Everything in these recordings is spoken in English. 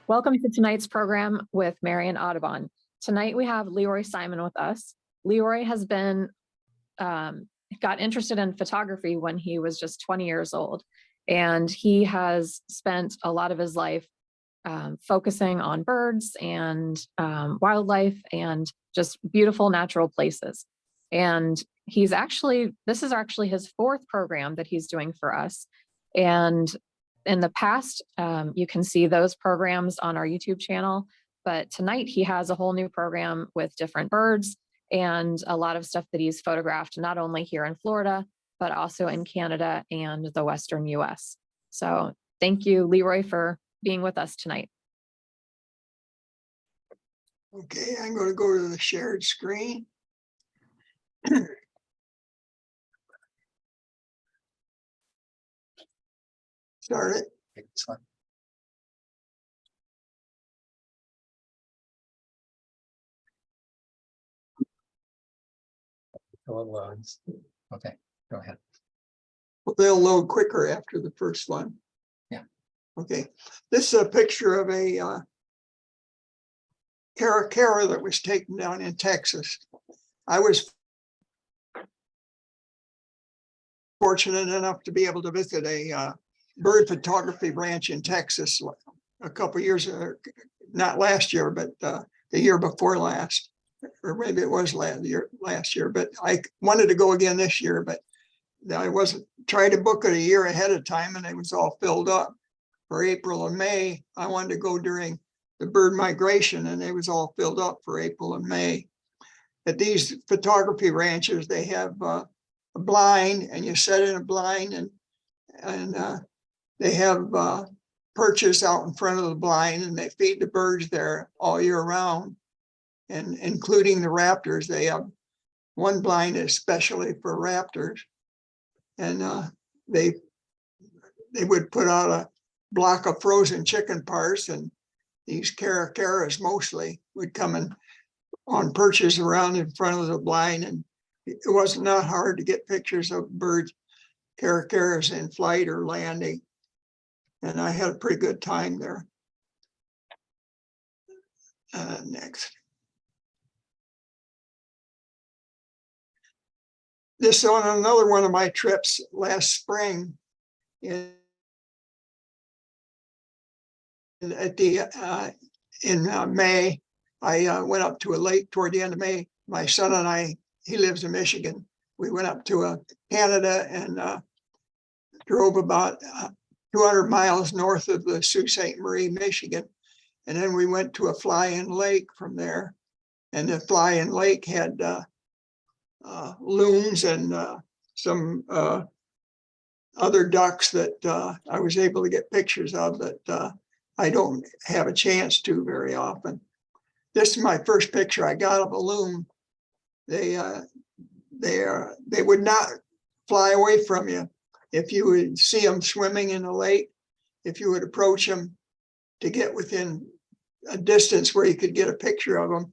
Welcome to tonight's program with Marion Audubon. Tonight we have Leroy Simon with us. Leroy has been, got interested in photography when he was just 20 years old, and he has spent a lot of his life focusing on birds and wildlife and just beautiful natural places. And this is actually his fourth program that he's doing for us. And in the past, you can see those programs on our YouTube channel, but tonight he has a whole new program with different birds and a lot of stuff that he's photographed, not only here in Florida, but also in Canada and the Western US. So thank you, Leroy, for being with us tonight. Okay, I'm going to go to the shared screen. Start it. Excellent. So it loads. Okay, go ahead. Well, they'll load quicker after the first one. Yeah. Okay, this is a picture of a caracara that was taken down in Texas. I was fortunate enough to be able to visit a bird photography ranch in Texas a couple years ago, not last year, but the year before last, or maybe it was last year, but I wanted to go again this year, but I wasn't trying to book it a year ahead of time and it was all filled up for April and May. I wanted to go during the bird migration and it was all filled up for April and May. At these photography ranches, they have a blind and you set in a blind and they have perches out in front of the blind and they feed the birds there all year round, and including the raptors. They have one blind especially for raptors, and they would put out a block of frozen chicken parts, and these caracaras mostly would come in on perches around in front of the blind, and it was not hard to get pictures of birds, caracaras in flight or landing. And I had a pretty good time there. Next. This on another one of my trips last spring in May. I went up to a lake toward the end of May. My son and I, he lives in Michigan. We went up to Canada and drove about 200 miles north of the Sault Ste. Marie, Michigan. And then we went to a fly-in lake from there. And the fly-in lake had loons and some other ducks that I was able to get pictures of that I don't have a chance to very often. This is my first picture I got of a loon. They would not fly away from you. If you would see them swimming in the lake, if you would approach them to get within a distance where you could get a picture of them,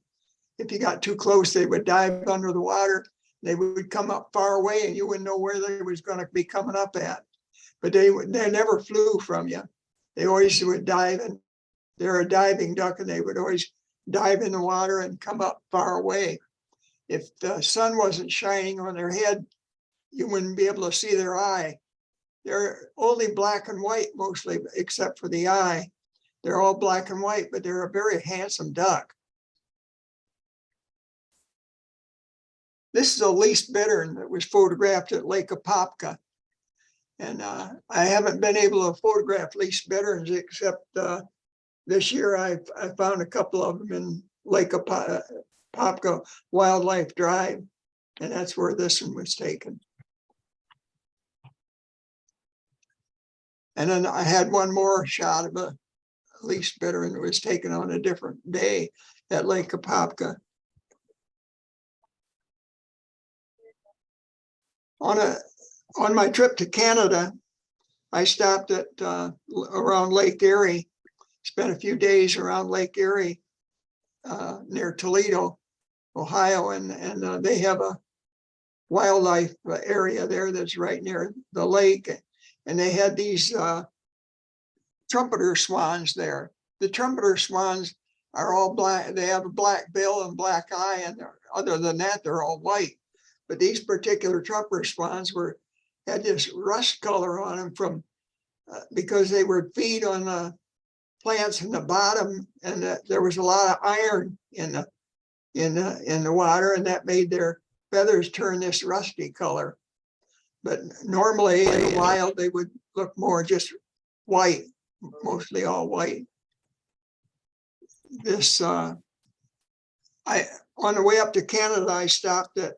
if you got too close, they would dive under the water. They would come up far away and you wouldn't know where they was going to be coming up at. But they never flew from you. They always would dive, and they're a diving duck, and they would always dive in the water and come up far away. If the sun wasn't shining on their head, you wouldn't be able to see their eye. They're only black and white mostly, except for the eye. They're all black and white, but they're a very handsome duck. This is a least bittern that was photographed at Lake Apopka. And I haven't been able to photograph least bitterns except this year I found a couple of them in Lake Apopka Wildlife Drive. And that's where this one was taken. And then I had one more shot of a least bittern that was taken on a different day at Lake Apopka. On my trip to Canada, I stopped at around Lake Erie, spent a few days around Lake Erie near Toledo, Ohio, and they have a wildlife area there that's right near the lake. and they had these trumpeter swans there. The trumpeter swans are all black. They have a black bill and black eye, and other than that, they're all white. But these particular trumpeter swans had this rust color on them from because they would feed on the plants in the bottom, and there was a lot of iron in the water, and that made their feathers turn this rusty color. But normally in the wild, they would look more just white, mostly all white. This, on the way up to Canada, I stopped at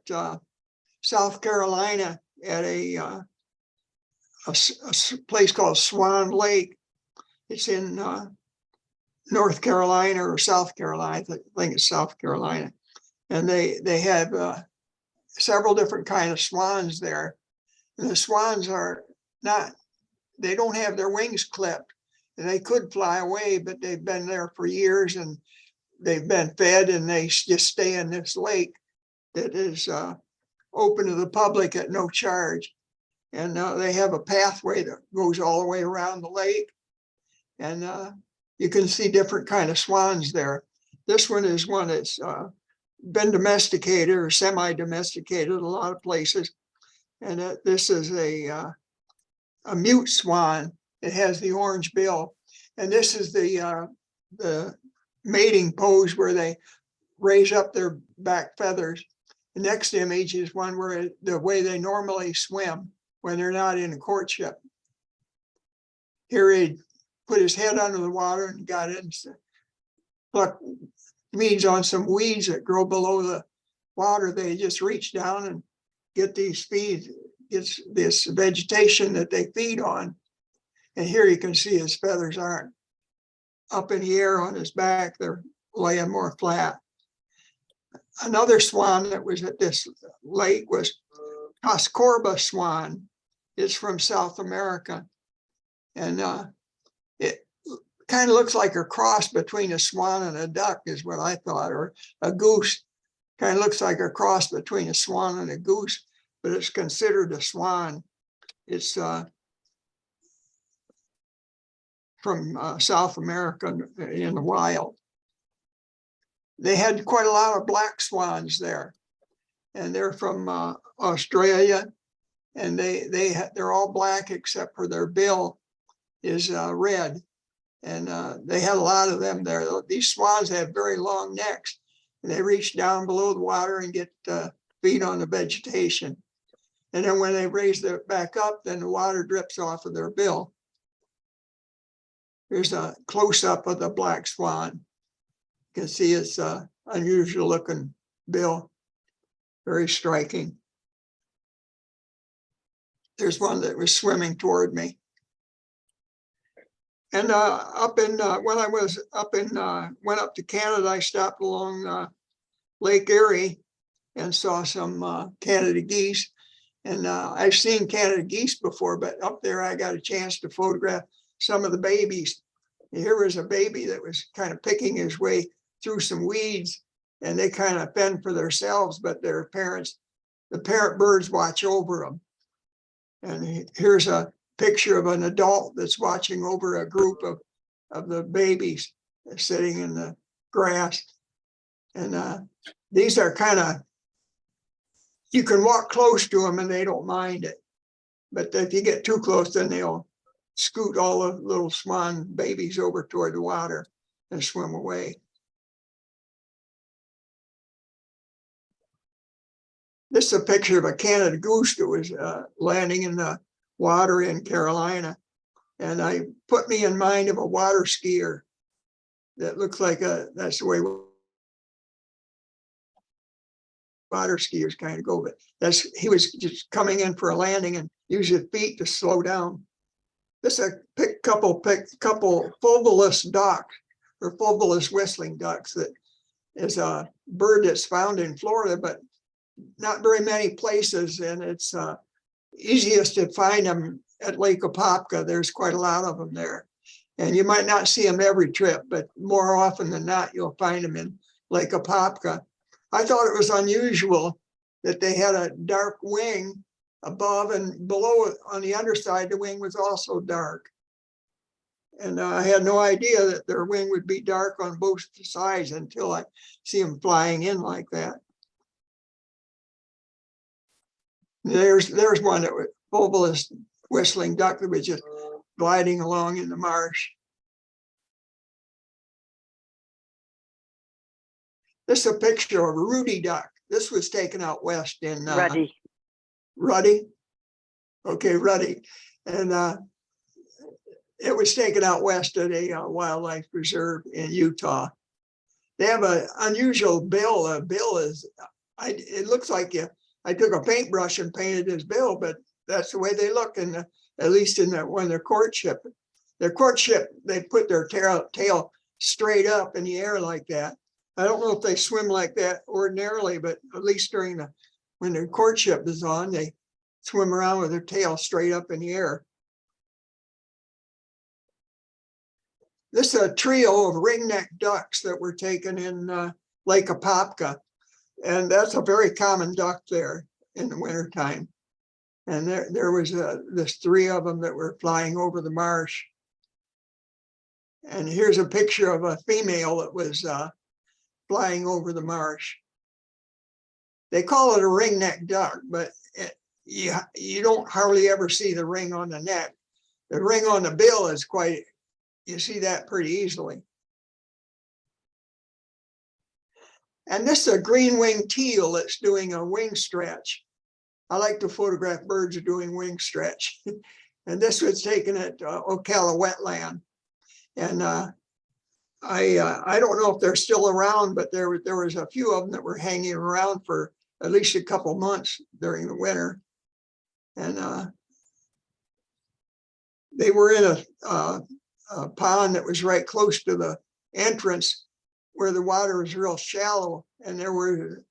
South Carolina at a place called Swan Lake. It's in North Carolina or South Carolina. I think it's South Carolina. And they have several different kinds of swans there. And the swans are not, they don't have their wings clipped. And they could fly away, but they've been there for years and they've been fed, and they just stay in this lake that is open to the public at no charge. And they have a pathway that goes all the way around the lake. And you can see different kind of swans there. This one is one that's been domesticated or semi-domesticated a lot of places. And this is a mute swan. It has the orange bill. And this is the mating pose where they raise up their back feathers. The next image is one where the way they normally swim when they're not in a courtship. Here he put his head under the water and got in, pluck weeds on some weeds that grow below the water. They just reach down and get these feeds, gets this vegetation that they feed on. And here you can see his feathers aren't up in the air on his back, they're laying more flat. Another swan that was at this lake was Coscorba swan. It's from South America. And it kind of looks like a cross between a swan and a duck is what I thought, or a goose. Kind of looks like a cross between a swan and a goose, but it's considered a swan. It's from South America in the wild. They had quite a lot of black swans there, and they're from Australia, and they're all black except for their bill is red, and they had a lot of them there. These swans have very long necks, and they reach down below the water and get feed on the vegetation, and then when they raise their back up, then the water drips off of their bill. Here's a close-up of the black swan. You can see it's unusual looking bill, very striking. There's one that was swimming toward me. And up in when I was up in went up to Canada, I stopped along Lake Erie and saw some Canada geese. And I've seen Canada geese before, but up there I got a chance to photograph some of the babies. And here was a baby that was kind of picking his way through some weeds, and they kind of fend for themselves, but their parents, the parent birds watch over them. And here's a picture of an adult that's watching over a group of the babies sitting in the grass. And these are kind of, you can walk close to them and they don't mind it. But if you get too close, then they'll scoot all the little swan babies over toward the water and swim away. This is a picture of a Canada goose that was landing in the water in Carolina. And I put me in mind of a water skier that looks like that's the way water skiers kind of go. But he was just coming in for a landing and use his feet to slow down. This is a couple fulvulus ducks, or fulvulus whistling ducks, that is a bird that's found in Florida, but not very many places, and it's easiest to find them at Lake Apopka. There's quite a lot of them there, and you might not see them every trip, but more often than not, you'll find them in Lake Apopka. I thought it was unusual that they had a dark wing above and below on the underside, the wing was also dark. And I had no idea that their wing would be dark on both sides until I see them flying in like that. There's one that was bulbous whistling duck that was just gliding along in the marsh. This is a picture of a Rudy duck. This was taken out west in Ruddy. Ruddy. Okay, Ruddy. And it was taken out west at a wildlife preserve in Utah. They have an unusual bill. A bill is, it looks like I took a paintbrush and painted his bill, but that's the way they look. And at least when they're courtship, they put their tail straight up in the air like that. I don't know if they swim like that ordinarily, but at least when their courtship is on, they swim around with their tail straight up in the air. This is a trio of ringneck ducks that were taken in Lake Apopka. And that's a very common duck there in the wintertime. And there was this 3 of them that were flying over the marsh. And here's a picture of a female that was flying over the marsh. They call it a ringneck duck, but you don't hardly ever see the ring on the neck. The ring on the bill is you see that pretty easily. And this is a green-winged teal that's doing a wing stretch. I like to photograph birds doing wing stretch. And this was taken at Ocala Wetland. And I don't know if they're still around, but there was a few of them that were hanging around for at least a couple months during the winter. And they were in a pond that was right close to the entrance where the water was real shallow, and there were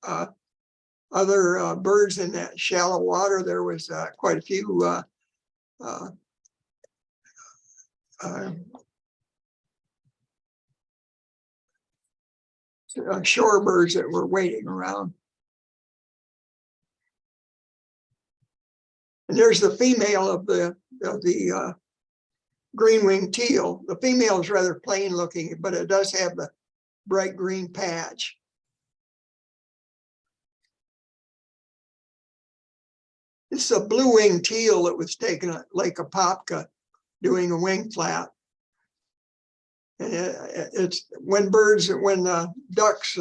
other birds in that shallow water. There was quite a few shorebirds that were waiting around. And there's the female of the green-winged teal. The female is rather plain looking, but it does have the bright green patch. This is a blue-winged teal that was taken at Lake Apopka doing a wing flap. And it's when ducks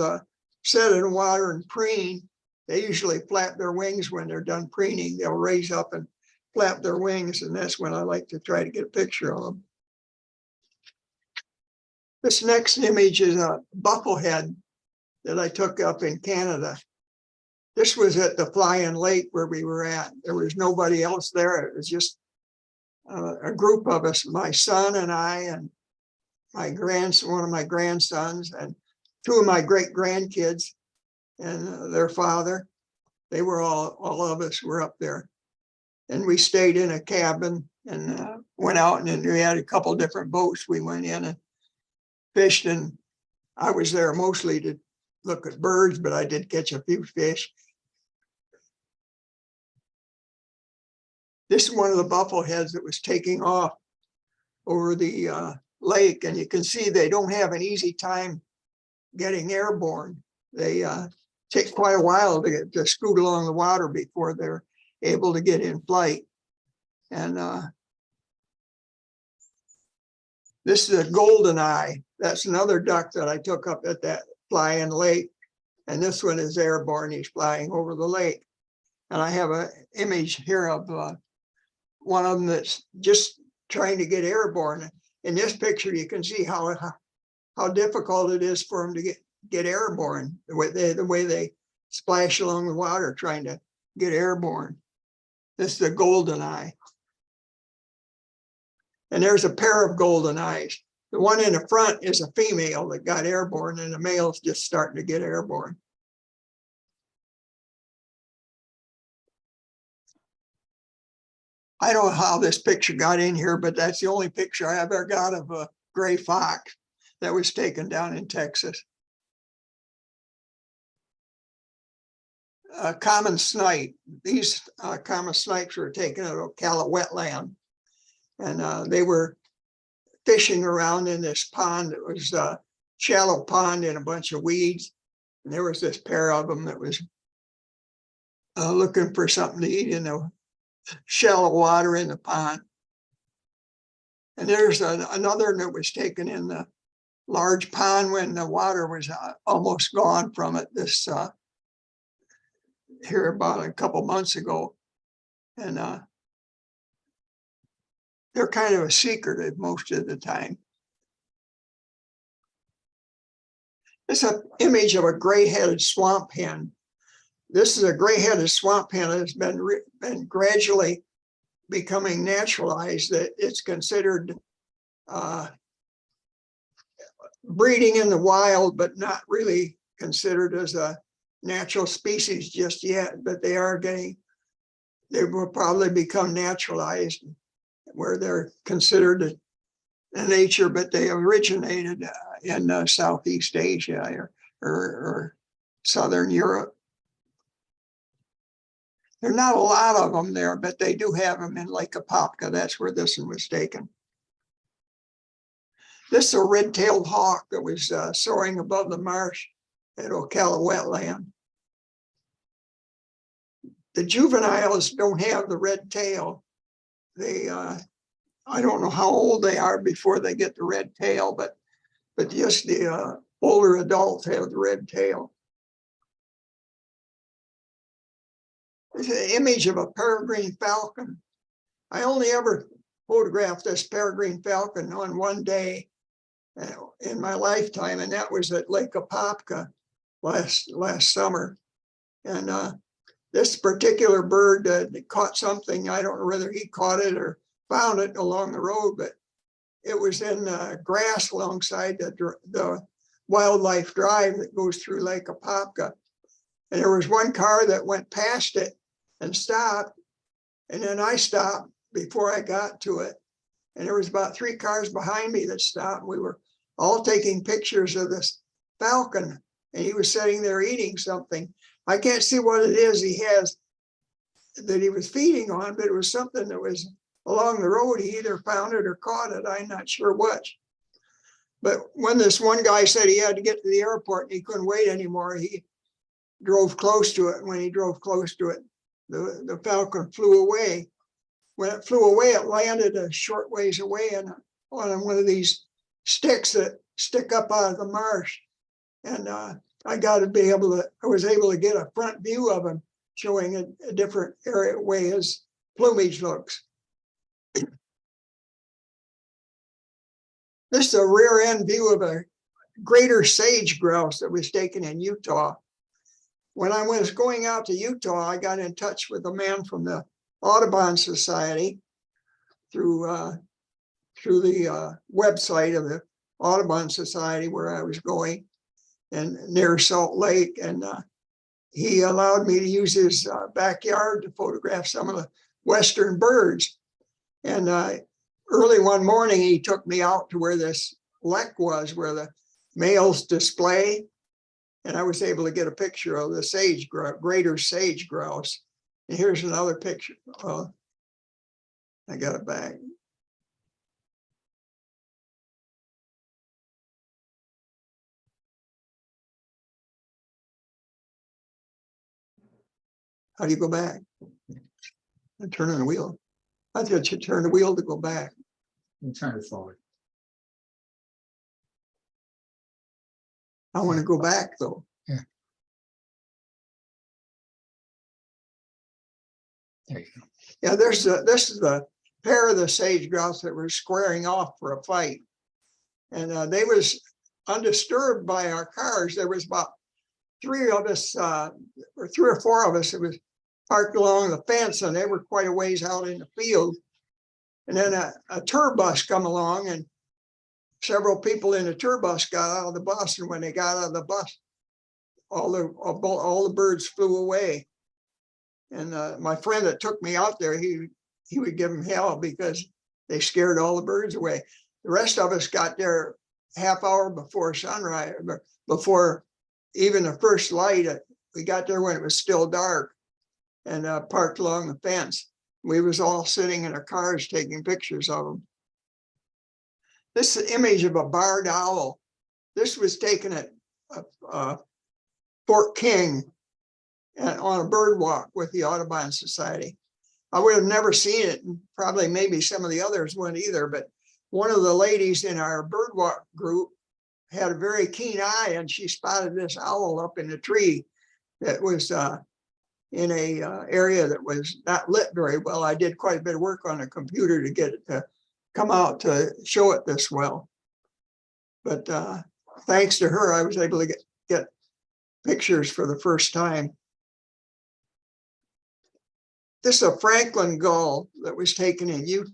set in water and preen, they usually flap their wings when they're done preening. They'll raise up and flap their wings, and that's when I like to try to get a picture of them. This next image is a bufflehead that I took up in Canada. This was at the Fly-In Lake where we were at. There was nobody else there. It was just a group of us, my son and I, and one of my grandsons, and 2 of my great grandkids and their father. They were all of us were up there. And we stayed in a cabin and went out, and then we had a couple different boats. We went in and fished, and I was there mostly to look at birds, but I did catch a few fish. This is one of the buffleheads that was taking off over the lake, and you can see they don't have an easy time getting airborne. They take quite a while to scoot along the water before they're able to get in flight. And this is a golden eye. That's another duck that I took up at that Fly-In Lake. And this one is airborne. He's flying over the lake. And I have an image here of one of them that's just trying to get airborne. In this picture, you can see how difficult it is for them to get airborne, the way they splash along the water trying to get airborne. This is a golden eye. And there's a pair of golden eyes. The one in the front is a female that got airborne, and the male's just starting to get airborne. I don't know how this picture got in here, but that's the only picture I ever got of a gray fox that was taken down in Texas. common snipe. These common snipes were taken at Ocala wetland, and they were fishing around in this pond. It was a shallow pond and a bunch of weeds. And there was this pair of them that was looking for something to eat in the shallow water in the pond. And there's another that was taken in the large pond when the water was almost gone from it. This here about a couple months ago, and they're kind of a secretive most of the time. It's an image of a gray-headed swamp hen. This is a gray-headed swamp hen that has been gradually becoming naturalized. That it's considered breeding in the wild, but not really considered as a natural species just yet. But they will probably become naturalized, where they're considered a nature, but they originated in Southeast Asia or Southern Europe. There are not a lot of them there, but they do have them in Lake Apopka. That's where this one was taken. This is a red-tailed hawk that was soaring above the marsh at Ocala wetland. The juveniles don't have the red tail. They, I don't know how old they are before they get the red tail, but just the older adults have the red tail. It's an image of a peregrine falcon. I only ever photographed this peregrine falcon on one day in my lifetime, and that was at Lake Apopka last summer. And this particular bird caught something. I don't know whether he caught it or found it along the road, but it was in grass alongside the wildlife drive that goes through Lake Apopka. And there was one car that went past it and stopped. And then I stopped before I got to it. And there was about 3 cars behind me that stopped. We were all taking pictures of this falcon, and he was sitting there eating something. I can't see what it is he has that he was feeding on, but it was something that was along the road. He either found it or caught it. I'm not sure which. But when this one guy said he had to get to the airport and he couldn't wait anymore, he drove close to it. When he drove close to it, the falcon flew away. When it flew away, it landed a short ways away on one of these sticks that stick up out of the marsh. And I was able to get a front view of him, showing a different area way his plumage looks. This is a rear end view of a greater sage grouse that was taken in Utah. When I was going out to Utah, I got in touch with a man from the Audubon Society through the website of the Audubon Society where I was going, and near Salt Lake. And he allowed me to use his backyard to photograph some of the Western birds. And early one morning, he took me out to where this lek was, where the males display. And I was able to get a picture of the greater sage grouse. And here's another picture. I got it back. How do you go back? I'm turning the wheel. I thought you turn the wheel to go back. And turn it forward. I want to go back though. Yeah. There you go. Yeah, this is the pair of the sage grouse that were squaring off for a fight. And they was undisturbed by our cars. There was about 3 of us, or 3 or 4 of us that was parked along the fence, and they were quite a ways out in the field. And then a tour bus come along, and several people in the tour bus got out of the bus. And when they got out of the bus, all the birds flew away. And my friend that took me out there, he would give them hell because they scared all the birds away. The rest of us got there half hour before sunrise, before even the first light. we got there when it was still dark and parked along the fence. We was all sitting in our cars taking pictures of them. This is an image of a barred owl. This was taken at Fort King on a bird walk with the Audubon Society. I would have never seen it, and probably maybe some of the others wouldn't either, but one of the ladies in our bird walk group had a very keen eye, and she spotted this owl up in a tree that was in a area that was not lit very well. I did quite a bit of work on a computer to get it to come out to show it this well. But thanks to her, I was able to get pictures for the first time. This is a Franklin gull that was taken in Utah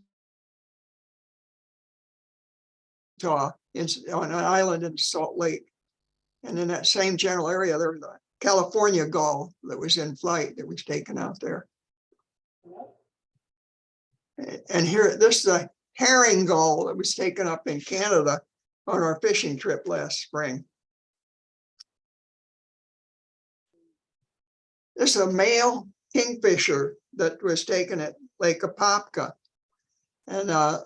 on an island in Salt Lake. And in that same general area, there was a California gull that was in flight that was taken out there. And here, this is a herring gull that was taken up in Canada on our fishing trip last spring. This is a male kingfisher that was taken at Lake Apopka. And at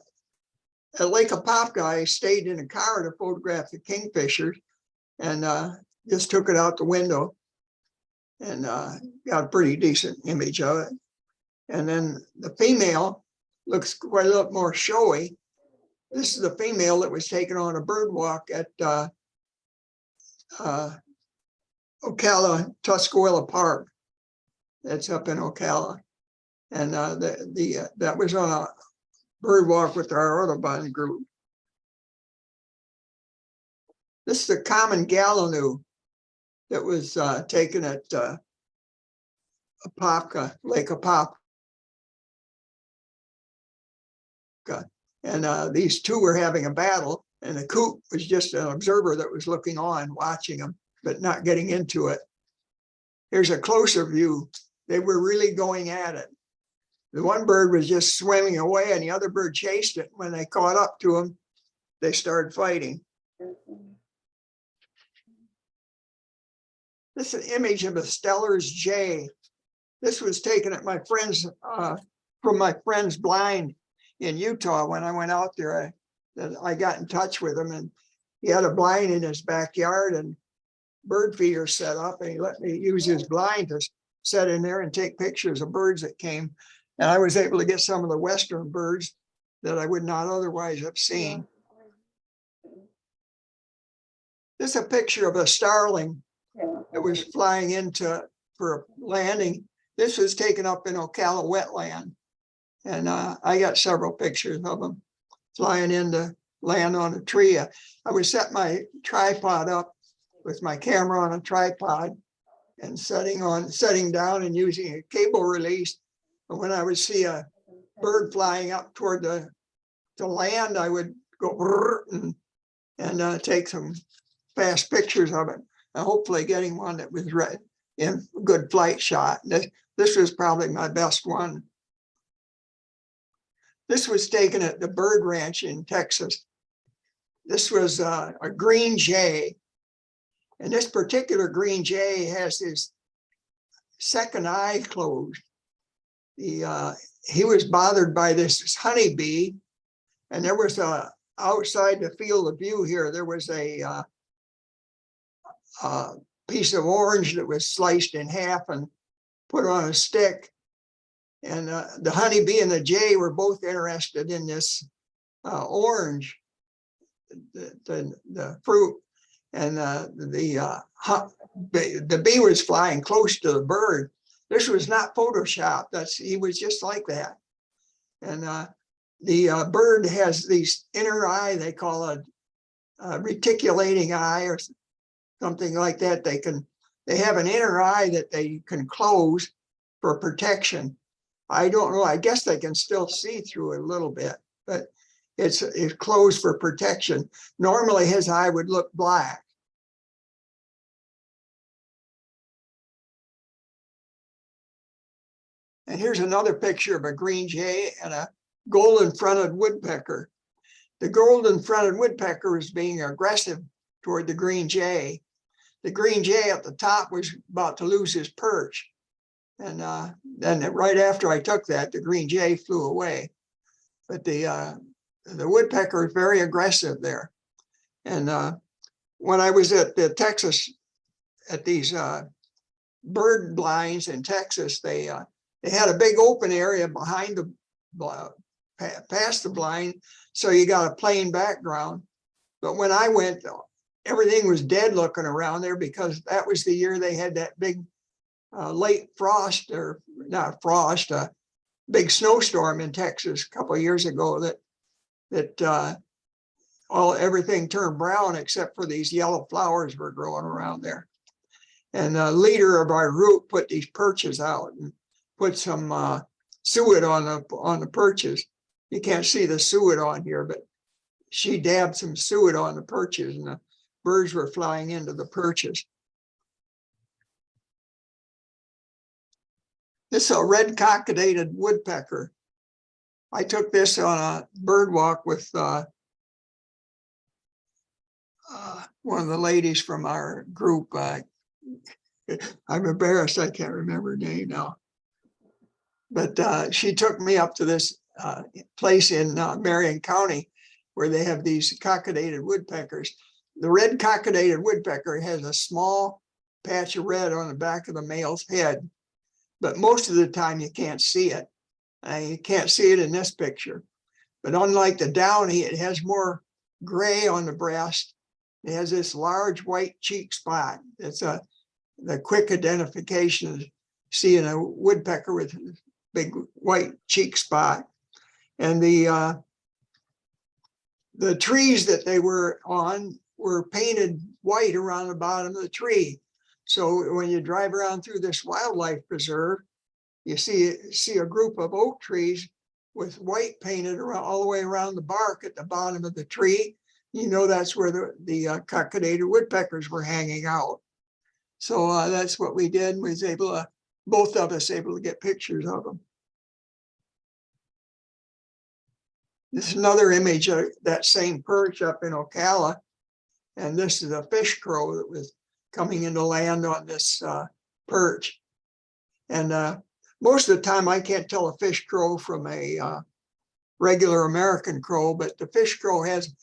Lake Apopka, I stayed in a car to photograph the kingfisher and just took it out the window and got a pretty decent image of it. And then the female looks quite a lot more showy. This is the female that was taken on a bird walk at Ocala, Tuscola Park. That's up in Ocala. And that was on a bird walk with our Audubon group. This is the common gallinoo that was taken at Apopka, Lake Apopka. And these two were having a battle, and the coot was just an observer that was looking on, watching them, but not getting into it. Here's a closer view. They were really going at it. The one bird was just swimming away, and the other bird chased it. When they caught up to him, they started fighting. This is an image of a Steller's jay. This was taken at my friend's from my friend's blind in Utah. When I went out there, I got in touch with him, and he had a blind in his backyard and bird feeder set up, and he let me use his blind to set in there and take pictures of birds that came. And I was able to get some of the Western birds that I would not otherwise have seen. This is a picture of a starling that was flying into for a landing. This was taken up in Ocala wetland. And I got several pictures of them flying in to land on a tree. I would set my tripod up with my camera on a tripod and setting down and using a cable release. But when I would see a bird flying up toward the land, I would go and take some fast pictures of it, and hopefully getting one that was in good flight shot. This was probably my best one. This was taken at the bird ranch in Texas. This was a green jay. And this particular green jay has his second eye closed. He was bothered by this honeybee, and there was outside the field of view here, there was a piece of orange that was sliced in half and put on a stick. And the honeybee and the jay were both interested in this orange, the fruit. And the bee was flying close to the bird. This was not photoshopped. He was just like that. And the bird has these inner eye, they call a reticulating eye or something like that. They have an inner eye that they can close for protection. I don't know. I guess they can still see through it a little bit, but it's closed for protection. Normally his eye would look black. And here's another picture of a green jay and a golden-fronted woodpecker. The golden-fronted woodpecker is being aggressive toward the green jay. the green jay at the top was about to lose his perch. And then right after I took that, the green jay flew away. But the woodpecker is very aggressive there. And when I was at the Texas, at these bird blinds in Texas, they had a big open area behind the past the blind, so you got a plain background. But when I went, everything was dead looking around there, because that was the year they had that big late frost, or not frost, big snowstorm in Texas a couple of years ago that everything turned brown except for these yellow flowers were growing around there. And the leader of our group put these perches out and put some suet on the perches. You can't see the suet on here, but she dabbed some suet on the perches, and the birds were flying into the perches. This is a red cockadated woodpecker. I took this on a bird walk with one of the ladies from our group. I'm embarrassed, I can't remember her name now. But she took me up to this place in Marion County where they have these cockadated woodpeckers. The red cockadated woodpecker has a small patch of red on the back of the male's head, but most of the time you can't see it. You can't see it in this picture. But unlike the downy, it has more gray on the breast. It has this large white cheek spot. It's the quick identification of seeing a woodpecker with a big white cheek spot. And the trees that they were on were painted white around the bottom of the tree. So when you drive around through this wildlife preserve, you see a group of oak trees with white painted around, all the way around the bark at the bottom of the tree. You know that's where the cockadated woodpeckers were hanging out. So that's what we did. We was able to, both of us able to get pictures of them. This is another image of that same perch up in Ocala. And this is a fish crow that was coming into land on this perch. And most of the time I can't tell a fish crow from a regular American crow, but the fish crow has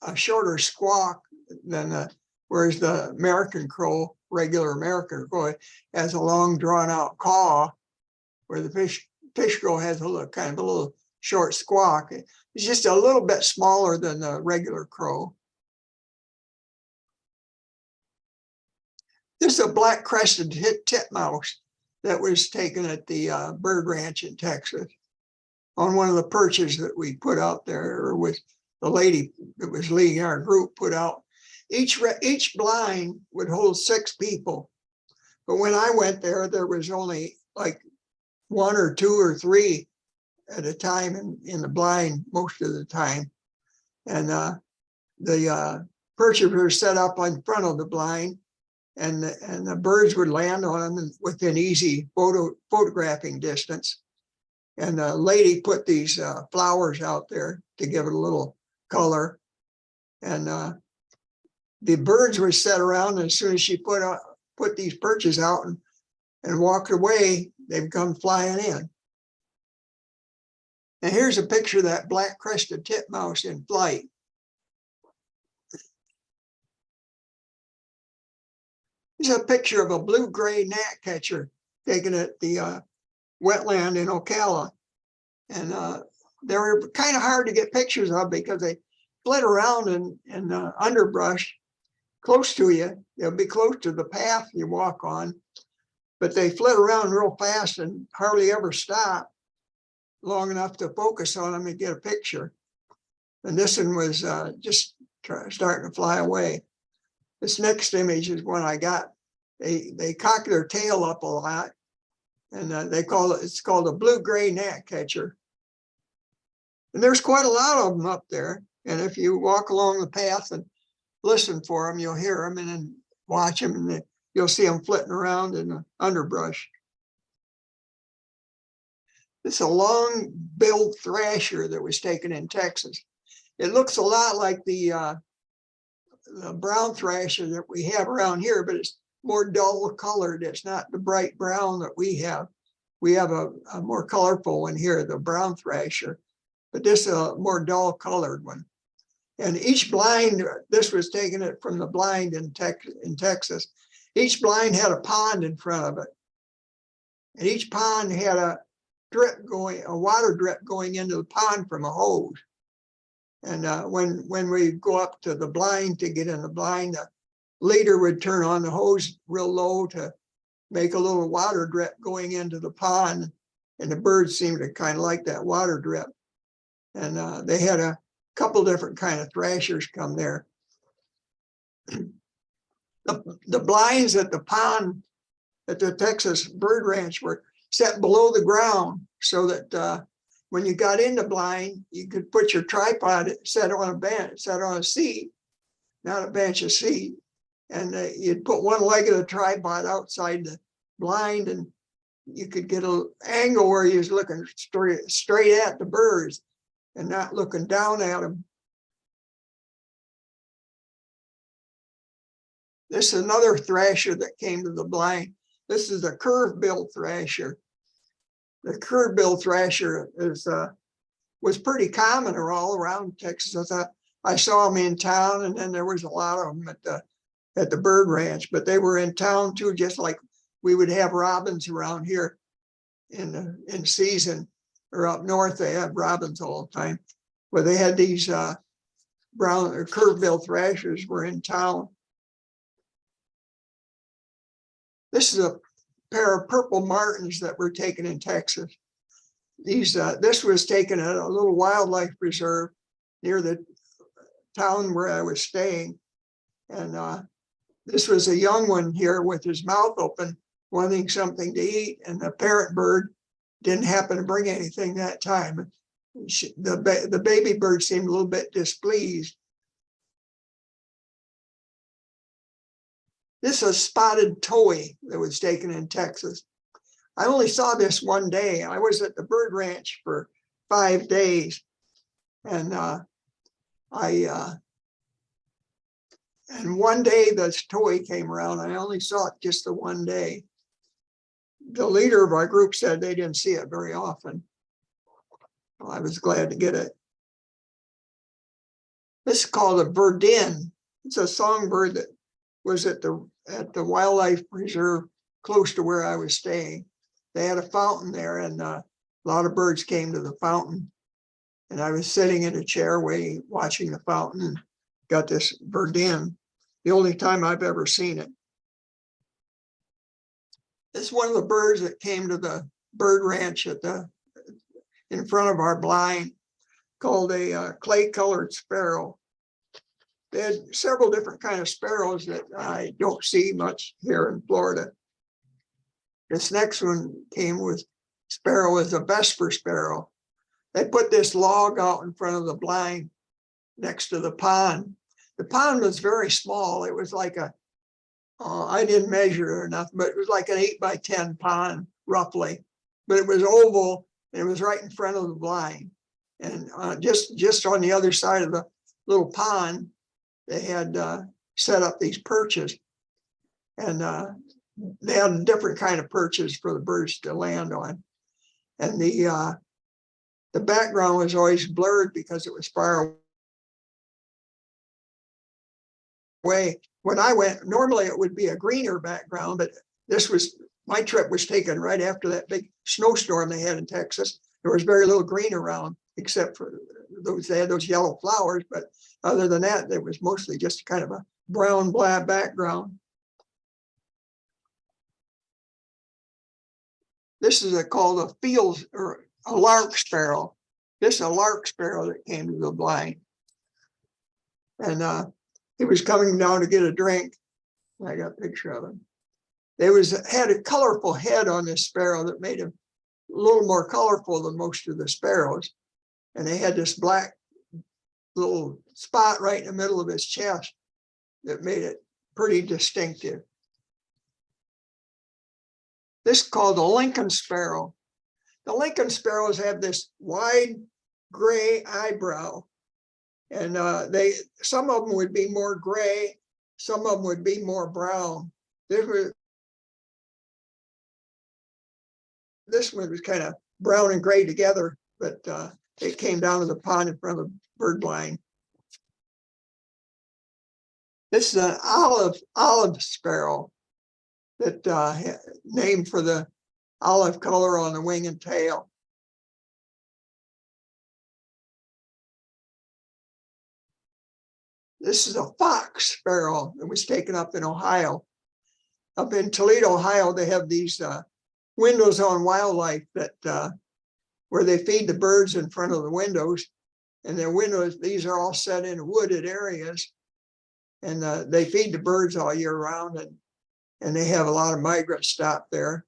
a shorter squawk than whereas the American crow, regular American crow, has a long drawn out caw, where the fish crow has a little kind of a little short squawk. It's just a little bit smaller than the regular crow. This is a black crested titmouse that was taken at the bird ranch in Texas on one of the perches that we put out there, or with the lady that was leading our group put out. Each blind would hold 6 people. But when I went there, there was only like 1 or 2 or 3 at a time in the blind most of the time. And the perches were set up in front of the blind, and the birds would land on them within easy photographing distance. And the lady put these flowers out there to give it a little color. And the birds were set around, and as soon as she put these perches out and walked away, they'd come flying in. And here's a picture of that black crested titmouse in flight. This is a picture of a blue-gray gnatcatcher taken at the wetland in Ocala. And they were kind of hard to get pictures of because they fled around in underbrush close to you. They'll be close to the path you walk on, but they fled around real fast and hardly ever stop long enough to focus on them and get a picture. And this one was just starting to fly away. This next image is one I got. They cock their tail up a lot, and it's called a blue-gray gnatcatcher. And there's quite a lot of them up there. And if you walk along the path and listen for them, you'll hear them, and then watch them, and you'll see them flitting around in the underbrush. It's a long-billed thrasher that was taken in Texas. It looks a lot like the the brown thrasher that we have around here, but it's more dull colored. It's not the bright brown that we have. We have a more colorful one here, the brown thrasher, but this is a more dull colored one. And each blind, this was taking it from the blind in Texas. Each blind had a pond in front of it. And each pond had a water drip going into the pond from a hose. And when we go up to the blind to get in the blind, the leader would turn on the hose real low to make a little water drip going into the pond. And the birds seemed to kind of like that water drip. And they had a couple different kind of thrashers come there. The blinds at the pond at the Texas Bird Ranch were set below the ground so that when you got in the blind, you could put your tripod set on a bench, set on a seat, not a bench, a seat. And you'd put one leg of the tripod outside the blind, and you could get an angle where you was looking straight at the birds and not looking down at them. This is another thrasher that came to the blind. This is a curve-bill thrasher. The curve-bill thrasher was pretty common all around Texas. I saw them in town, and then there was a lot of them at the bird ranch, but they were in town too, just like we would have robins around here in season, or up north they have robins all the time. But they had these brown or curve-bill thrashers were in town. This is a pair of purple martins that were taken in Texas. This was taken at a little wildlife preserve near the town where I was staying. And this was a young one here with his mouth open, wanting something to eat. And the parent bird didn't happen to bring anything that time. The baby bird seemed a little bit displeased. This is a spotted towhee that was taken in Texas. I only saw this one day. I was at the bird ranch for 5 days. And and one day this towhee came around. I only saw it just the one day. The leader of our group said they didn't see it very often. Well, I was glad to get it. This is called a verdin. It's a songbird that was at the wildlife preserve close to where I was staying. They had a fountain there, and a lot of birds came to the fountain. And I was sitting in a chair watching the fountain, and got this verdin, the only time I've ever seen it. It's one of the birds that came to the bird ranch in front of our blind, called a clay-colored sparrow. They had several different kind of sparrows that I don't see much here in Florida. This next one came with sparrow as a Vesper sparrow. They put this log out in front of the blind next to the pond. The pond was very small. It was like I didn't measure it enough, but it was like an 8 by 10 pond roughly, but it was oval and it was right in front of the blind. And just on the other side of the little pond, they had set up these perches, and they had a different kind of perches for the birds to land on. And the background was always blurred because it was far away. When I went, normally it would be a greener background, but my trip was taken right after that big snowstorm they had in Texas. There was very little green around, except for they had those yellow flowers, but other than that, it was mostly just kind of a brown black background. This is called a field or a lark sparrow. This is a lark sparrow that came to the blind. And he was coming down to get a drink. I got a picture of him. Had a colorful head on this sparrow that made him a little more colorful than most of the sparrows. And they had this black little spot right in the middle of his chest that made it pretty distinctive. This is called the Lincoln sparrow. The Lincoln sparrows have this wide gray eyebrow, And some of them would be more gray, some of them would be more brown. This one was kind of brown and gray together, but it came down to the pond in front of the bird blind. This is an olive sparrow that named for the olive color on the wing and tail. This is a fox sparrow that was taken up in Ohio. Up in Toledo, Ohio, they have these windows on wildlife that where they feed the birds in front of the windows. And their windows, these are all set in wooded areas. And they feed the birds all year round, and they have a lot of migrants stop there.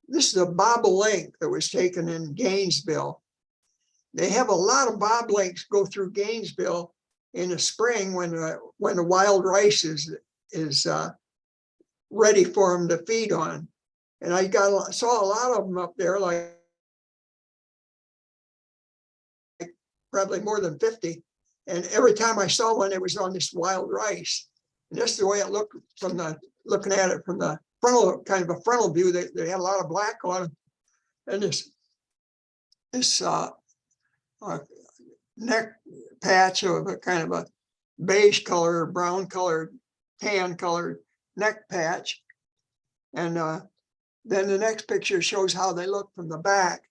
This is a bobolink that was taken in Gainesville. They have a lot of bobolinks go through Gainesville in the spring when the wild rice is ready for them to feed on. And I saw a lot of them up there, like probably more than 50. And every time I saw one, it was on this wild rice. And that's the way it looked from looking at it from the frontal, kind of a frontal view. They had a lot of black on them. And this neck patch of a kind of a beige color, brown colored, tan colored neck patch. And then the next picture shows how they look from the back.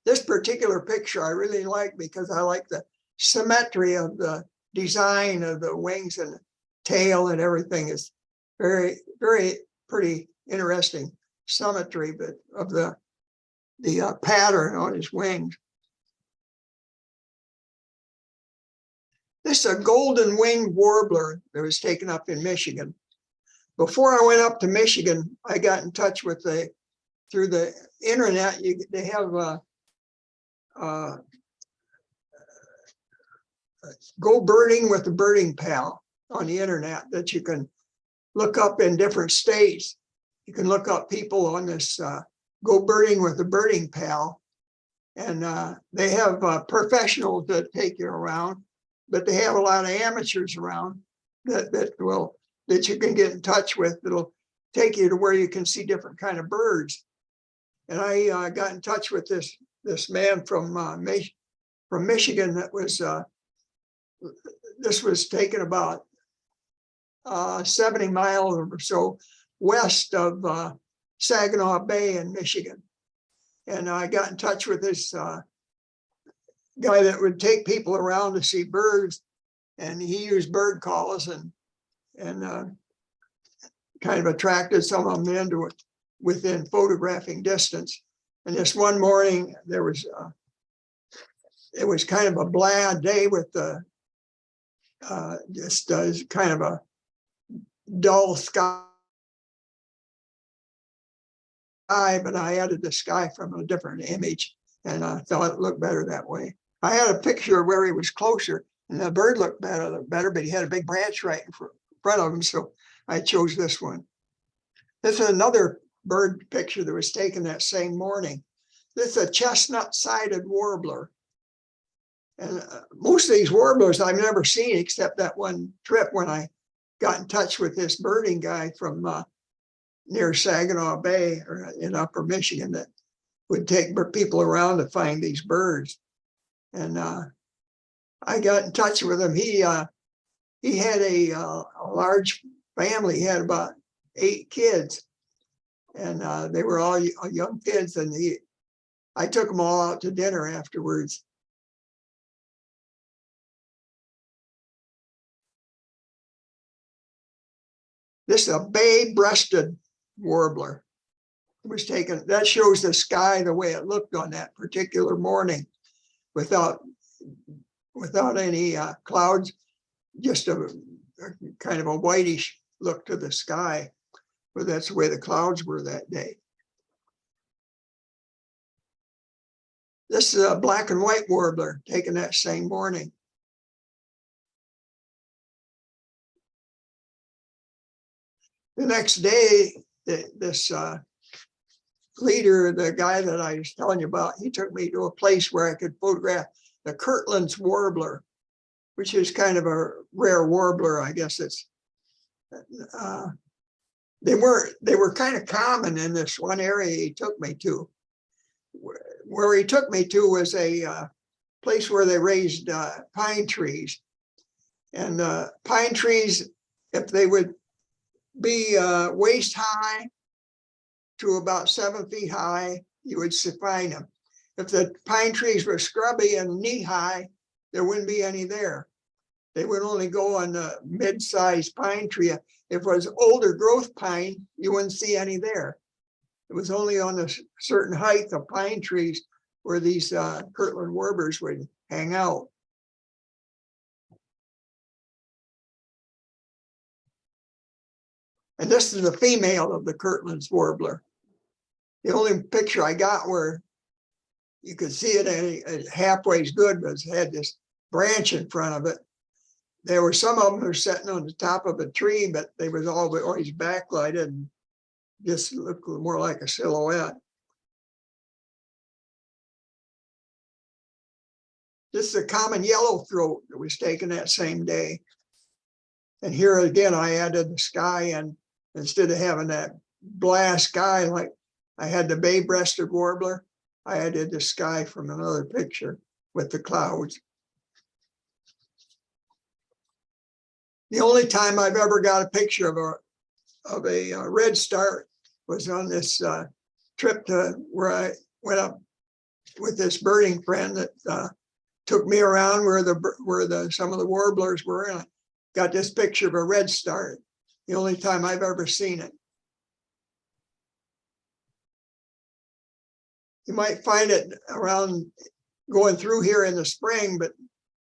This particular picture I really like because I like the symmetry of the design of the wings and the tail and everything. Is very, very pretty interesting symmetry, but of the pattern on his wings. This is a golden winged warbler that was taken up in Michigan. Before I went up to Michigan, I got in touch with through the internet. They have Go Birding with the Birding Pal on the internet that you can look up in different states. You can look up people on this Go Birding with the Birding Pal, and they have professionals that take you around, but they have a lot of amateurs around that you can get in touch with. That'll take you to where you can see different kind of birds. And I got in touch with this man from Michigan that was this was taken about 70 miles or so west of Saginaw Bay in Michigan. And I got in touch with this guy that would take people around to see birds, and he used bird calls and kind of attracted some of them into it within photographing distance. And this one morning there was it was kind of a bland day with just kind of a dull sky, but I added the sky from a different image, and I thought it looked better that way. I had a picture where he was closer, and the bird looked better, but he had a big branch right in front of him, so I chose this one. This is another bird picture that was taken that same morning. This is a chestnut-sided warbler. And most of these warblers I've never seen except that one trip when I got in touch with this birding guy from near Saginaw Bay or in Upper Michigan that would take people around to find these birds. And I got in touch with him. He had a large family. He had about 8 kids, and they were all young kids. And I took them all out to dinner afterwards. This is a bay-breasted warbler. It was taken. That shows the sky the way it looked on that particular morning, without any clouds, just a kind of a whitish look to the sky. But that's the way the clouds were that day. This is a black and white warbler taken that same morning. The next day, this leader, the guy that I was telling you about, he took me to a place where I could photograph the Kirtland's warbler, which is kind of a rare warbler. I guess it's, they were kind of common in this one area he took me to. Where he took me to was a place where they raised pine trees. And pine trees, if they would be waist high to about 7 feet high, you would find them. If the pine trees were scrubby and knee high, there wouldn't be any there. They would only go on the mid-sized pine tree. If it was older growth pine, you wouldn't see any there. It was only on a certain height of pine trees where these Kirtland warblers would hang out. And this is the female of the Kirtland's warbler. The only picture I got where you could see it halfway as good was it had this branch in front of it. There were some of them were sitting on the top of a tree, but they was always backlighted and just looked more like a silhouette. This is a common yellow throat that was taken that same day. And here again, I added the sky, and instead of having that black sky like I had the bay-breasted warbler, I added the sky from another picture with the clouds. The only time I've ever got a picture of a redstart was on this trip to where I went up with this birding friend that took me around where some of the warblers were, and I got this picture of a redstart. The only time I've ever seen it. You might find it around going through here in the spring, but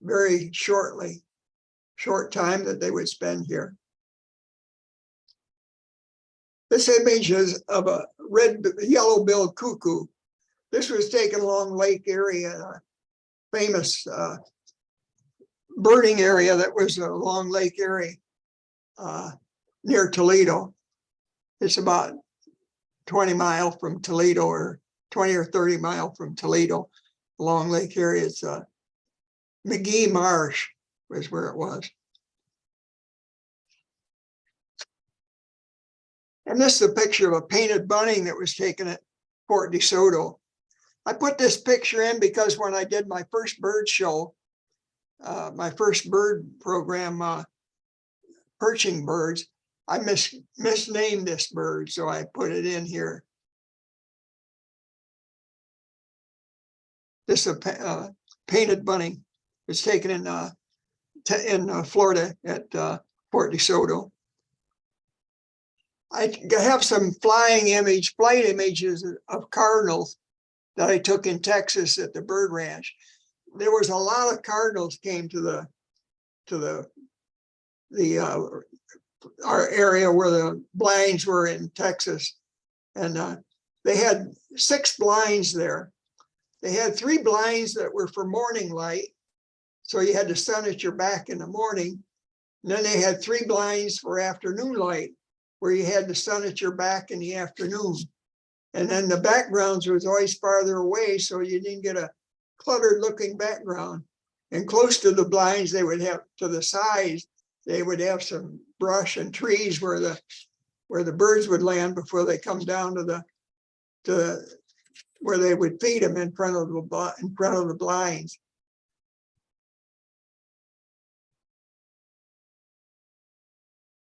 very short time that they would spend here. This image is of a yellow-billed cuckoo. This was taken along Lake Erie, a famous birding area that was along Lake Erie near Toledo. It's about 20 miles from Toledo, or 20 or 30 miles from Toledo along Lake Erie. It's McGee Marsh was where it was. And this is a picture of a painted bunting that was taken at Fort DeSoto. I put this picture in because when I did my first bird show, my first bird program, perching birds, I misnamed this bird, so I put it in here. This is a painted bunting. It's taken in Florida at Fort DeSoto. I have some flight images of cardinals that I took in Texas at the bird ranch. There was a lot of cardinals came to our area where the blinds were in Texas, and they had 6 blinds there. They had 3 blinds that were for morning light, so you had the sun at your back in the morning. And then they had 3 blinds for afternoon light, where you had the sun at your back in the afternoon. And then the backgrounds was always farther away, so you didn't get a cluttered looking background. And close to the blinds, they would have, to the sides, they would have some brush and trees where the birds would land before they come down to where they would feed them in front of the blinds.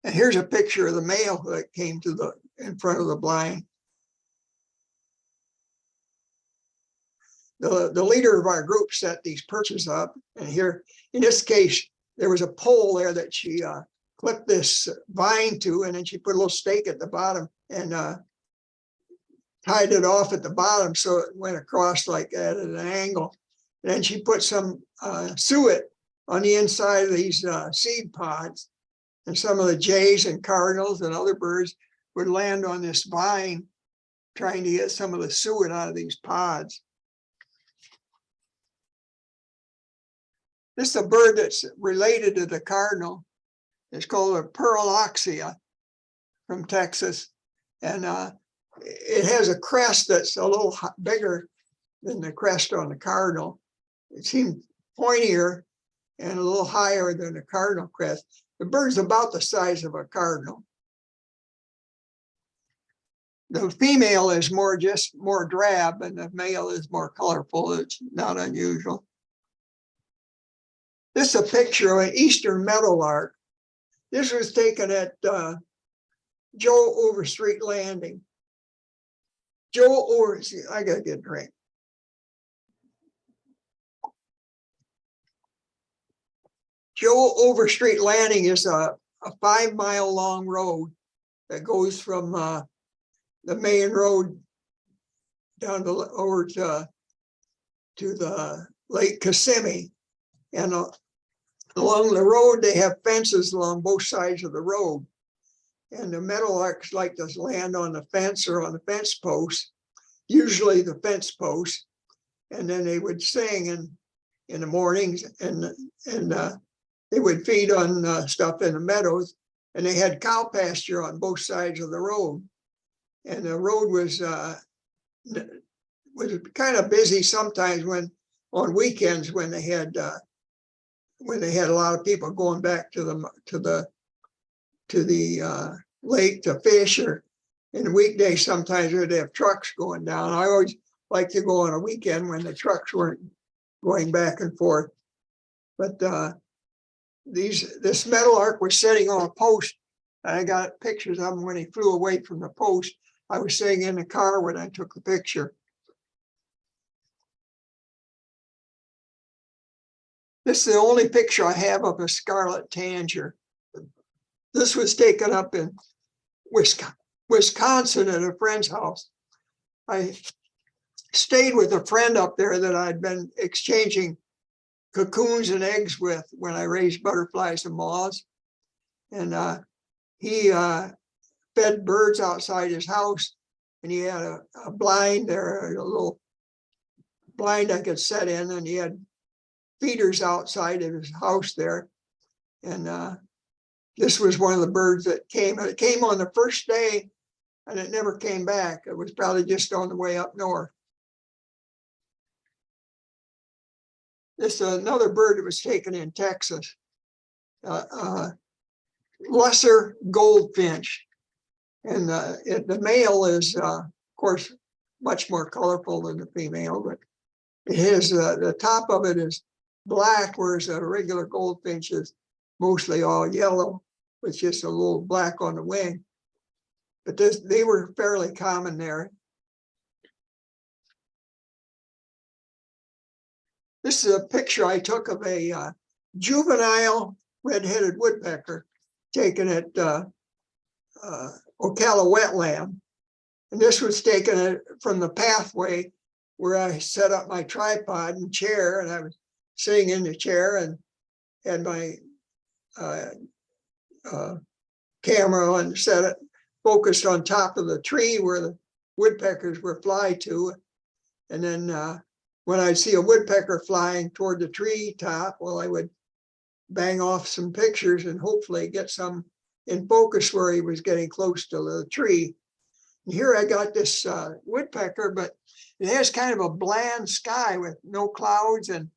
And here's a picture of the male that came in front of the blind. The leader of our group set these perches up, and here, in this case, there was a pole there that she clipped this vine to, and then she put a little stake at the bottom and tied it off at the bottom so it went across like that at an angle. And then she put some suet on the inside of these seed pods, and some of the jays and cardinals and other birds would land on this vine trying to get some of the suet out of these pods. This is a bird that's related to the cardinal. It's called a pearloxia from Texas. And it has a crest that's a little bigger than the crest on the cardinal. It seemed pointier and a little higher than the cardinal crest. The bird's about the size of a cardinal. The female is just more drab and the male is more colorful. It's not unusual. This is a picture of an eastern meadowlark. This was taken at Overstreet Landing. I gotta get a drink. Overstreet Landing is a 5-mile long road that goes from the main road down over to the Lake Kissimmee. And along the road, they have fences along both sides of the road. And the meadowlarks like to land on the fence or on the fence post, usually the fence post. And then they would sing in the mornings, and they would feed on stuff in the meadows. And they had cow pasture on both sides of the road. And the road was kind of busy sometimes on weekends when they had a lot of people going back to the lake to fish, or in the weekdays sometimes they'd have trucks going down. I always like to go on a weekend when the trucks weren't going back and forth. But this meadowlark was sitting on a post. I got pictures of him when he flew away from the post. I was sitting in the car when I took the picture. This is the only picture I have of a scarlet tanager. This was taken up in Wisconsin at a friend's house. I stayed with a friend up there that I'd been exchanging cocoons and eggs with when I raised butterflies and moths. And he fed birds outside his house, and he had a blind there, a little blind I could set in, and he had feeders outside of his house there. And this was one of the birds that came. It came on the first day, and it never came back. It was probably just on the way up north. This is another bird that was taken in Texas. Lesser goldfinch. And the male is, of course, much more colorful than the female, but the top of it is black, whereas a regular goldfinch is mostly all yellow with just a little black on the wing. But they were fairly common there. This is a picture I took of a juvenile red-headed woodpecker taken at Ocala wetland. And this was taken from the pathway where I set up my tripod and chair, and I was sitting in the chair and had my camera and set it focused on top of the tree where the woodpeckers were fly to. And then when I'd see a woodpecker flying toward the tree top, well, I would bang off some pictures and hopefully get some in focus where he was getting close to the tree. And here I got this woodpecker, but it has kind of a bland sky with no clouds, and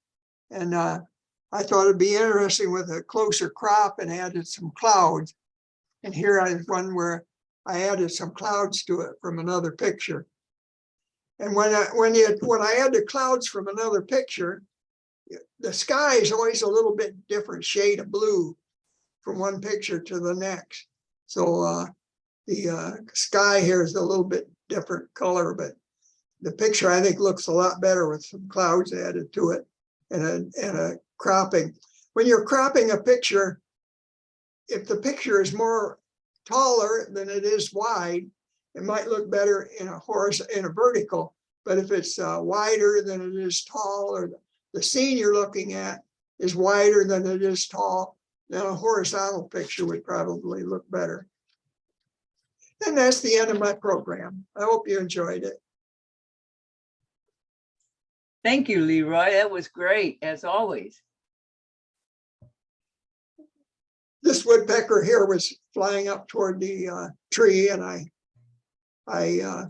I thought it'd be interesting with a closer crop and added some clouds. And here is one where I added some clouds to it from another picture. And when I add the clouds from another picture, the sky is always a little bit different shade of blue from one picture to the next. So the sky here is a little bit different color, but the picture I think looks a lot better with some clouds added to it and a cropping. When you're cropping a picture, if the picture is more taller than it is wide, it might look better in a vertical. But if it's wider than it is tall, or the scene you're looking at is wider than it is tall, then a horizontal picture would probably look better. And that's the end of my program. I hope you enjoyed it. Thank you, Leroy. That was great, as always. This woodpecker here was flying up toward the tree, and I I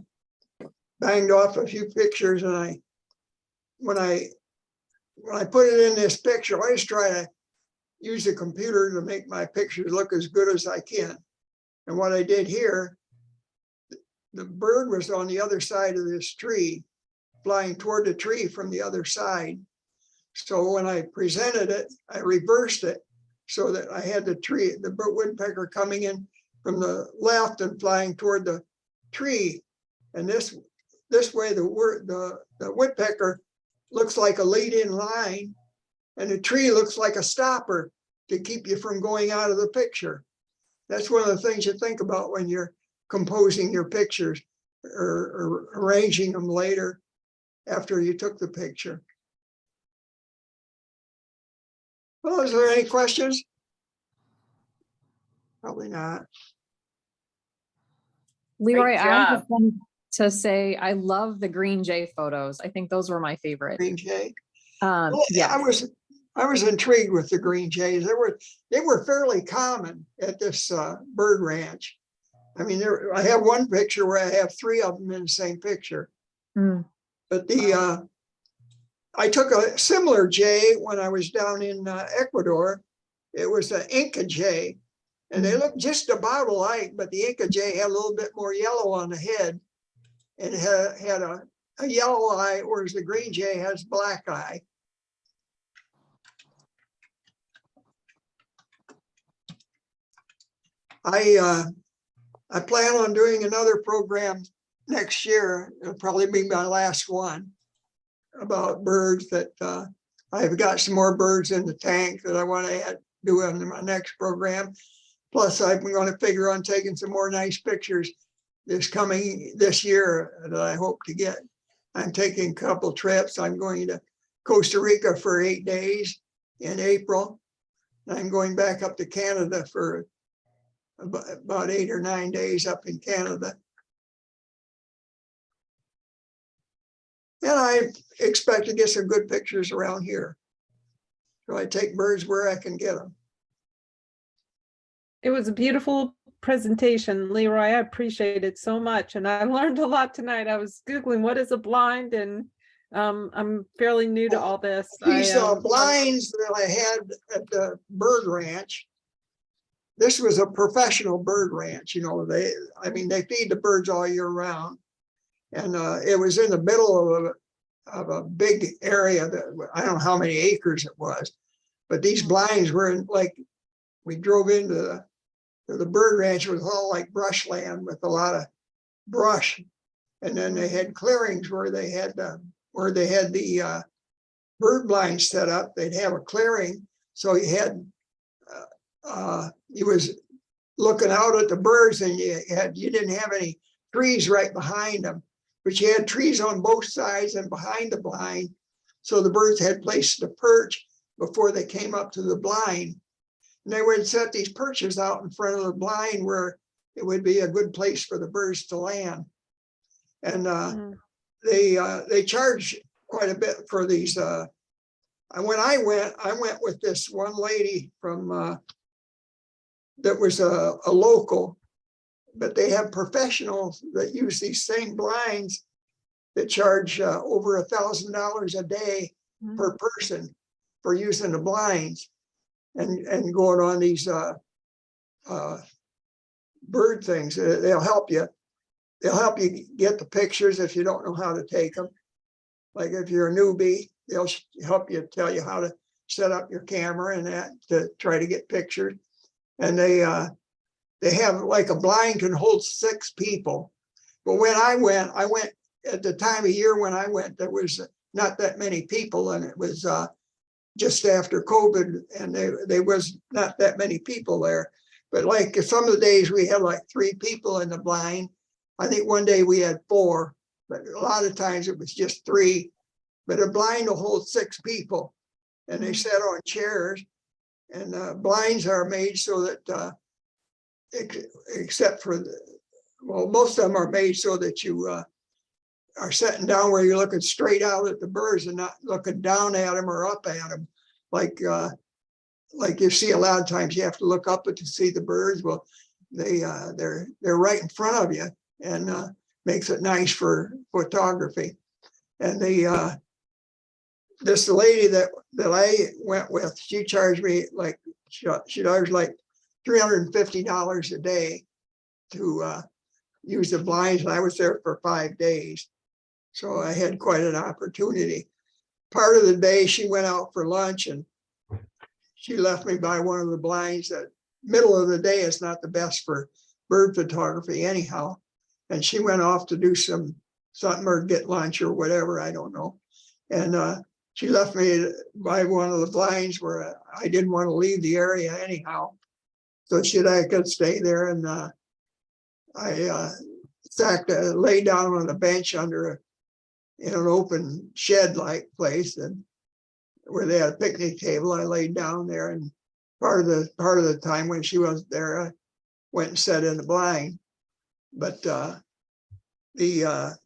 banged off a few pictures, and when I put it in this picture, I always try to use the computer to make my pictures look as good as I can. And what I did here, the bird was on the other side of this tree, flying toward the tree from the other side. So when I presented it, I reversed it so that I had the woodpecker coming in from the left and flying toward the tree. And this way, the woodpecker looks like a lead-in line, and the tree looks like a stopper to keep you from going out of the picture. That's one of the things you think about when you're composing your pictures or arranging them later after you took the picture. Well, is there any questions? Probably not. Leroy, I job. just wanted to say I love the green jay photos. I think those were my favorite. Green jay. Yeah. I was intrigued with the green jays. They were fairly common at this bird ranch. I mean, I have one picture where I have 3 of them in the same picture. Mm. But I took a similar jay when I was down in Ecuador. It was an Inca jay, and they looked just about alike, but the Inca jay had a little bit more yellow on the head, and it had a yellow eye, whereas the green jay has black eye. I plan on doing another program next year. It'll probably be my last one, about birds that I've got some more birds in the tank that I want to do in my next program. Plus, I'm going to figure on taking some more nice pictures this year that I hope to get. I'm taking a couple trips. I'm going to Costa Rica for 8 days in April. I'm going back up to Canada for about 8 or 9 days up in Canada. And I expect to get some good pictures around here. So I take birds where I can get them. It was a beautiful presentation, Leroy. I appreciate it so much. And I learned a lot tonight. I was Googling what is a blind, and I'm fairly new to all this. These blinds that I had at the bird ranch, this was a professional bird ranch. You know, they feed the birds all year round. And it was in the middle of a big area that I don't know how many acres it was, but these blinds were in, like, we drove into the bird ranch. It was all like brushland with a lot of brush, and then they had clearings where they had the bird blinds set up. They'd have a clearing, so you was looking out at the birds, and you didn't have any trees right behind them, but you had trees on both sides and behind the blind, so the birds had places to perch before they came up to the blind. And they would set these perches out in front of the blind where it would be a good place for the birds to land. And they charge quite a bit for these. When I went with this one lady from that was a local, but they have professionals that use these same blinds that charge over $1,000 a day per person for using the blinds and going on these bird things. They'll help you. They'll help you get the pictures if you don't know how to take them. Like if you're a newbie, they'll help you, tell you how to set up your camera and that to try to get pictures. And they have, like, a blind can hold 6 people. But when I went at the time of year when I went, there was not that many people, and it was just after COVID, and there was not that many people there. But like some of the days we had like 3 people in the blind. I think one day we had 4, but a lot of times it was just 3. But a blind will hold 6 people, and they sit on chairs. And blinds are made so that, except for most of them are made so that you are sitting down where you're looking straight out at the birds and not looking down at them or up at them. Like you see a lot of times you have to look up to see the birds. Well, they're right in front of you. And makes it nice for photography. And this lady that I went with, she charged me like, she charged like $350 a day to use the blinds, and I was there for 5 days. So I had quite an opportunity. Part of the day she went out for lunch and she left me by one of the blinds. That middle of the day is not the best for bird photography anyhow. And she went off to do something or get lunch or whatever, I don't know. And she left me by one of the blinds where I didn't want to leave the area anyhow. So I could stay there, and I lay down on a bench in an open shed-like place, and where they had a picnic table. I laid down there, and part of the time when she wasn't there, I went and sat in the blind. But the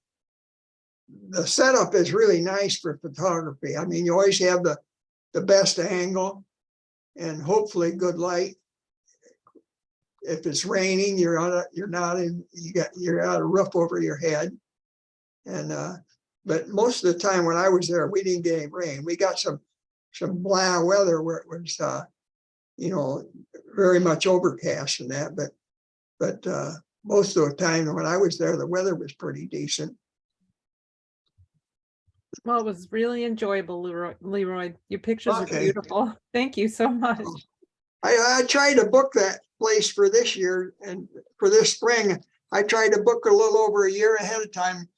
setup is really nice for photography. I mean, you always have the best angle and hopefully good light. If it's raining, you're got a roof over your head. And but most of the time when I was there, we didn't get any rain. We got some blah weather where it was very much overcast and that, but most of the time when I was there, the weather was pretty decent. Well, it was really enjoyable, Leroy. Your pictures are Okay. beautiful. Thank you so much. I tried to book that place for this year, and for this spring, I tried to book a little over a year ahead of time.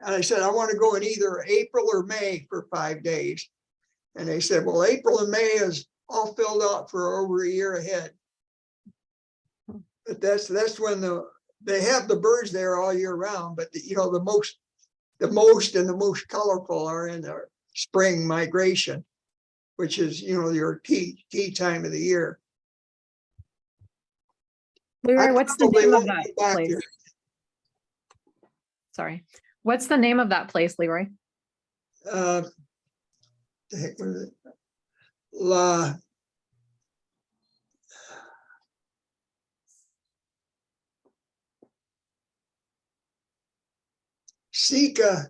And I said, I want to go in either April or May for 5 days. And they said, well, April and May is all filled out for over a year ahead. But that's when they have the birds there all year round, but the most colorful are in the spring migration, which is, your key time of the year. Leroy, what's the probably name of won't that be back place? there. Sorry. What's the name of that place, Leroy? The heck was it? La Sika.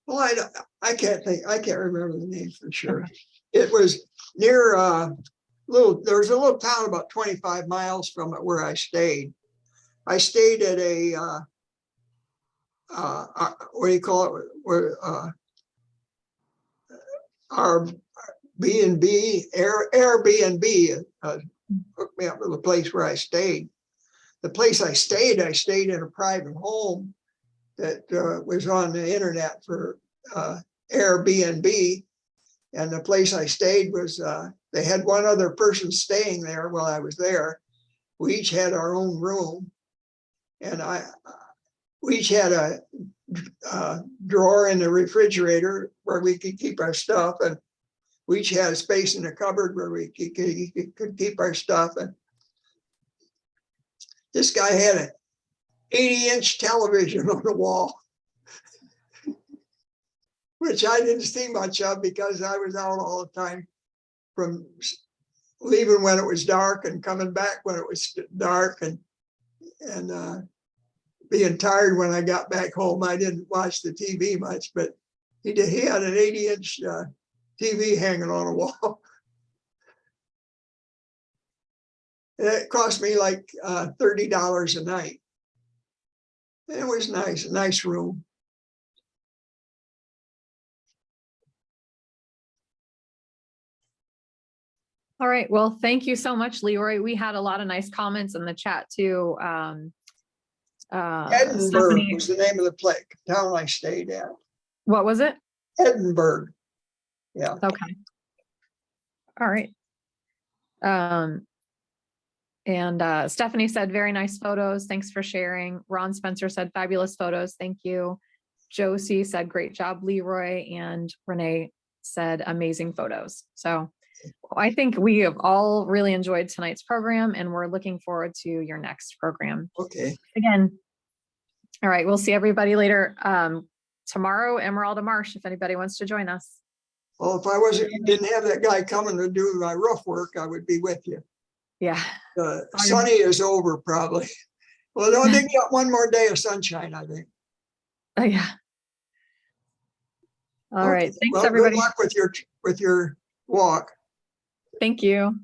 Well, I can't remember the name for sure. Okay. It was near there's a little town about 25 miles from it where I stayed. I stayed at a what do you call it? Where our B&B, Airbnb hooked me up with the place where I stayed. The place I stayed in a private home that was on the internet for Airbnb. And the place I stayed was, they had one other person staying there while I was there. We each had our own room. And we each had a drawer in the refrigerator where we could keep our stuff. And we each had a space in the cupboard where we could keep our stuff. And this guy had an 80-inch television on the wall, which I didn't see much of because I was out all the time, from leaving when it was dark and coming back when it was dark, and being tired when I got back home. I didn't watch the TV much, but he had an 80-inch TV hanging on a wall. And it cost me like $30 a night. It was nice, a nice room. All right. Well, thank you so much, Leroy. We had a lot of nice comments in the chat too. Edinburgh Stephanie, was the name of the town I stayed at. what was it? Edinburgh. Yeah. Okay. All right. And Stephanie said, very nice photos. Thanks for sharing. Ron Spencer said, fabulous photos. Thank you. Josie said, great job, Leroy. And Renee said, amazing photos. So I think we have all really enjoyed tonight's program, and we're looking forward to your next program. Okay. Again. All right. We'll see everybody later. Tomorrow, Emerald Marsh, if anybody wants to join us. Well, if I didn't have that guy coming to do my roof work, I would be with you. Yeah. Sunny is over probably. Well, no, they got one more day of sunshine, I think. Oh, yeah. All right. Okay, Thanks, well, everybody. good luck with your walk. Thank you.